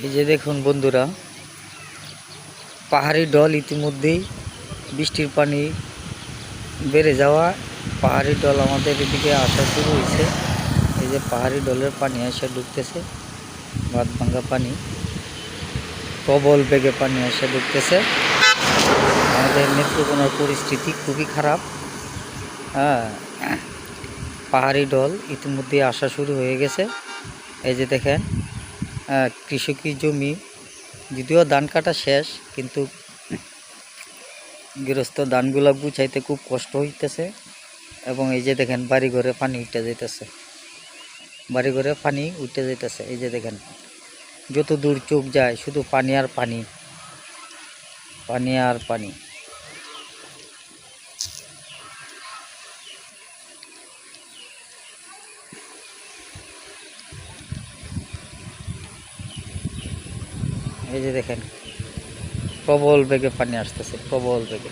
এই যে দেখুন বন্ধুরা, পাহাড়ি ঢল ইতিমধ্যেই বৃষ্টির পানি বেড়ে যাওয়া পাহাড়ি ঢল আমাদের এদিকে আসা শুরু হয়েছে। এই যে পাহাড়ি ঢলের পানি এসে ঢুকতেছে, বাঁধ ভাঙ্গা পানি, প্রবল বেগে পানি এসে ঢুকতেছে। আমাদের নেত্রকোনার পরিস্থিতি খুবই খারাপ। হ্যাঁ, পাহাড়ি ঢল ইতিমধ্যেই আসা শুরু হয়ে গেছে। এই যে দেখেন, কৃষকি জমি, যদিও ধান কাটা শেষ, কিন্তু গৃহস্থ ধানগুলা গুছাইতে খুব কষ্ট হইতেছে। এবং এই যে দেখেন বাড়িঘরে পানি উঠে যাইতেছে, বাড়িঘরে পানি উঠে যাইতেছে। এই যে দেখেন, যত দূর চোখ যায় শুধু পানি আর পানি, পানি আর পানি। এই যে দেখেন, প্রবল বেগে পানি আসতেছে, প্রবল বেগে।